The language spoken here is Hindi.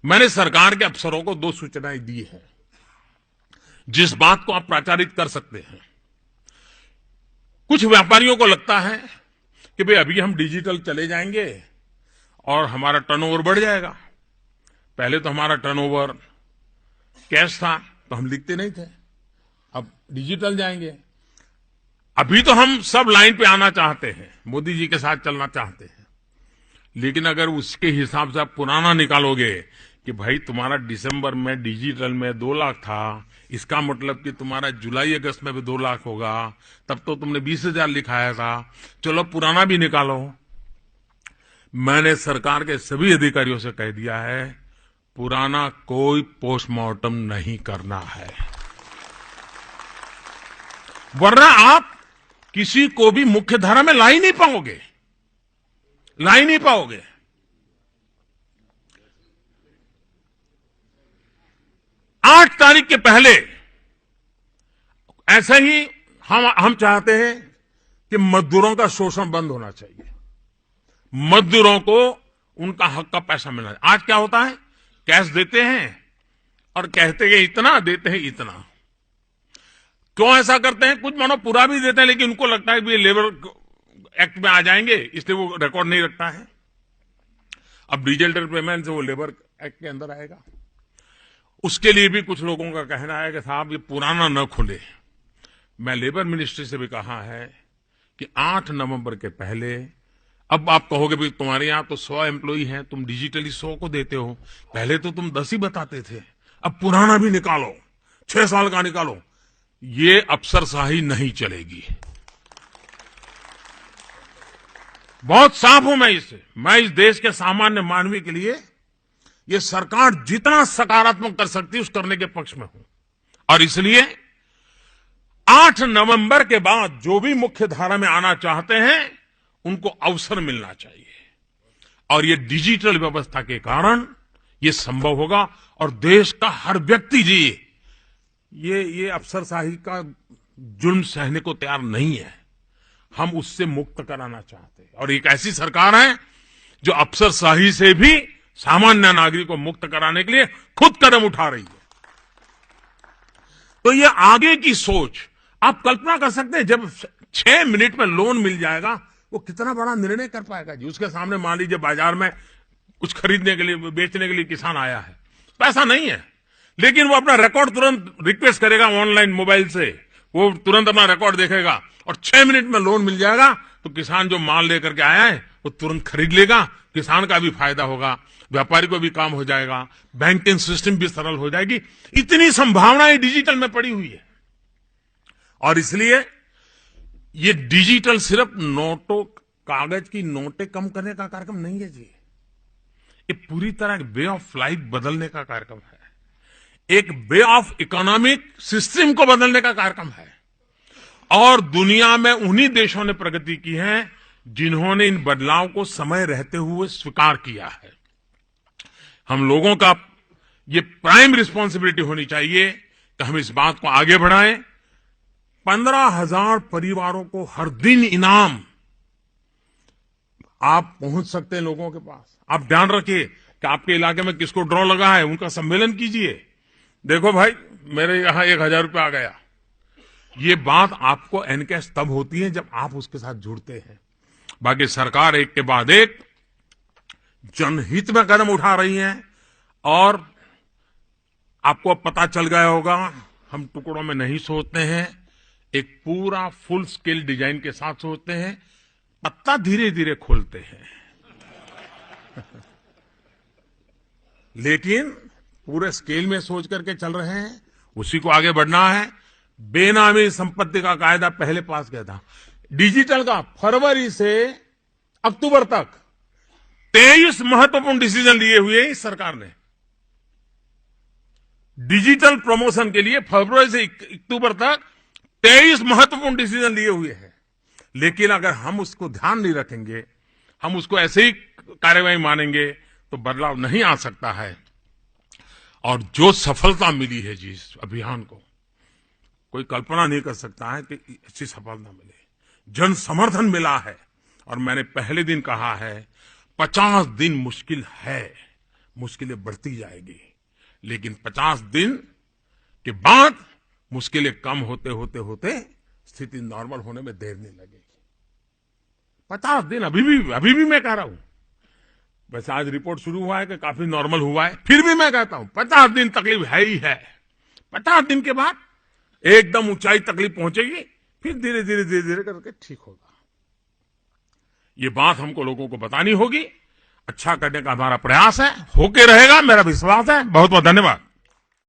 मैंने सरकार के अफसरों को 2 सूचनाएं दी हैं, जिस बात को आप प्रचारित कर सकते हैं। कुछ व्यापारियों को लगता है कि भाई अभी हम डिजिटल चले जाएंगे और हमारा टर्नओवर बढ़ जाएगा। पहले तो हमारा टर्नओवर कैश था तो हम लिखते नहीं थे, अब डिजिटल जाएंगे। अभी तो हम सब लाइन पे आना चाहते हैं, मोदी जी के साथ चलना चाहते हैं, लेकिन अगर उसके हिसाब से आप पुराना निकालोगे कि भाई तुम्हारा दिसंबर में डिजिटल में 2 लाख था, इसका मतलब कि तुम्हारा जुलाई अगस्त में भी 2 लाख होगा, तब तो तुमने 20,000 लिखाया था, चलो पुराना भी निकालो। मैंने सरकार के सभी अधिकारियों से कह दिया है, पुराना कोई पोस्टमार्टम नहीं करना है, वरना आप किसी को भी मुख्य धारा में ला ही नहीं पाओगे, 8 तारीख के पहले ऐसा ही हम चाहते हैं कि मजदूरों का शोषण बंद होना चाहिए, मजदूरों को उनका हक का पैसा मिलना चाहिए। आज क्या होता है, कैश देते हैं और कहते हैं इतना, देते हैं इतना। क्यों ऐसा करते हैं? कुछ मानो पूरा भी देते हैं, लेकिन उनको लगता है कि ये लेबर एक्ट में आ जाएंगे, इसलिए वो रिकॉर्ड नहीं रखता है। अब डिजिटल पेमेंट से वो लेबर एक्ट के अंदर आएगा। उसके लिए भी कुछ लोगों का कहना है कि साहब ये पुराना न खुले। मैं लेबर मिनिस्ट्री से भी कहा है कि 8 नवंबर के पहले, अब आप कहोगे भाई तुम्हारे यहां तो 100 एम्प्लॉई हैं, तुम डिजिटली 100 को देते हो, पहले तो तुम 10 ही बताते थे, अब पुराना भी निकालो, 6 साल का निकालो। ये अफसरशाही नहीं चलेगी। बहुत साफ हूं मैं इससे। मैं इस देश के सामान्य मानवी के लिए ये सरकार जितना सकारात्मक कर सकती है उस करने के पक्ष में हूं, और इसलिए 8 नवंबर के बाद जो भी मुख्य धारा में आना चाहते हैं उनको अवसर मिलना चाहिए, और ये डिजिटल व्यवस्था के कारण ये संभव होगा। और देश का हर व्यक्ति जी ये अफसरशाही का जुल्म सहने को तैयार नहीं है। हम उससे मुक्त कराना चाहते हैं, और एक ऐसी सरकार है जो अफसरशाही से भी सामान्य नागरिक को मुक्त कराने के लिए खुद कदम उठा रही है। तो ये आगे की सोच आप कल्पना कर सकते हैं, जब 6 मिनट में लोन मिल जाएगा वो कितना बड़ा निर्णय कर पाएगा जी। उसके सामने मान लीजिए बाजार में कुछ खरीदने के लिए, बेचने के लिए किसान आया है, पैसा नहीं है, लेकिन वो अपना रिकॉर्ड तुरंत रिक्वेस्ट करेगा ऑनलाइन मोबाइल से, वो तुरंत अपना रिकॉर्ड देखेगा और 6 मिनट में लोन मिल जाएगा। तो किसान जो माल लेकर के आया है वो तुरंत खरीद लेगा, किसान का भी फायदा होगा, व्यापारी को भी काम हो जाएगा, बैंकिंग सिस्टम भी सरल हो जाएगी। इतनी संभावनाएं डिजिटल में पड़ी हुई है, और इसलिए ये डिजिटल सिर्फ नोटों, कागज की नोटें कम करने का कार्यक्रम नहीं है जी, ये पूरी तरह वे ऑफ लाइफ बदलने का कार्यक्रम है, एक वे ऑफ इकोनॉमिक सिस्टम को बदलने का कार्यक्रम है। और दुनिया में उन्हीं देशों ने प्रगति की है जिन्होंने इन बदलाव को समय रहते हुए स्वीकार किया है। हम लोगों का ये प्राइम रिस्पॉन्सिबिलिटी होनी चाहिए कि हम इस बात को आगे बढ़ाएं। 15,000 परिवारों को हर दिन इनाम आप पहुंच सकते हैं लोगों के पास। आप ध्यान रखिए कि आपके इलाके में किसको ड्रॉ लगा है, उनका सम्मेलन कीजिए। देखो भाई मेरे यहां 1,000 रुपया आ गया। ये बात आपको एनकैश तब होती है जब आप उसके साथ जुड़ते हैं। बाकी सरकार एक के बाद एक जनहित में कदम उठा रही है, और आपको पता चल गया होगा हम टुकड़ों में नहीं सोचते हैं, एक पूरा फुल स्केल डिजाइन के साथ सोचते हैं, पत्ता धीरे धीरे खोलते हैं लेकिन पूरे स्केल में सोच करके चल रहे हैं, उसी को आगे बढ़ना है। बेनामी संपत्ति का कायदा पहले पास किया था, डिजिटल का फरवरी से अक्टूबर तक 23 महत्वपूर्ण डिसीजन लिए हुए हैं इस सरकार ने। डिजिटल प्रमोशन के लिए फरवरी से अक्टूबर तक 23 महत्वपूर्ण डिसीजन लिए हुए हैं, लेकिन अगर हम उसको ध्यान नहीं रखेंगे, हम उसको ऐसे ही कार्यवाही मानेंगे तो बदलाव नहीं आ सकता है। और जो सफलता मिली है जी इस अभियान को, कोई कल्पना नहीं कर सकता है कि ऐसी सफलता मिले। जन समर्थन मिला है, और मैंने पहले दिन कहा है 50 दिन मुश्किल है, मुश्किलें बढ़ती जाएगी, लेकिन 50 दिन के बाद मुश्किलें कम होते होते होते स्थिति नॉर्मल होने में देर नहीं लगेगी। 50 दिन अभी भी मैं कह रहा हूं। वैसे आज रिपोर्ट शुरू हुआ है कि काफी नॉर्मल हुआ है, फिर भी मैं कहता हूं 50 दिन तकलीफ है ही है। 50 दिन के बाद एकदम ऊंचाई तकलीफ पहुंचेगी, फिर धीरे धीरे करके ठीक होगा। ये बात हमको लोगों को बतानी होगी। अच्छा करने का हमारा प्रयास है, होके रहेगा, मेरा विश्वास है। बहुत बहुत धन्यवाद।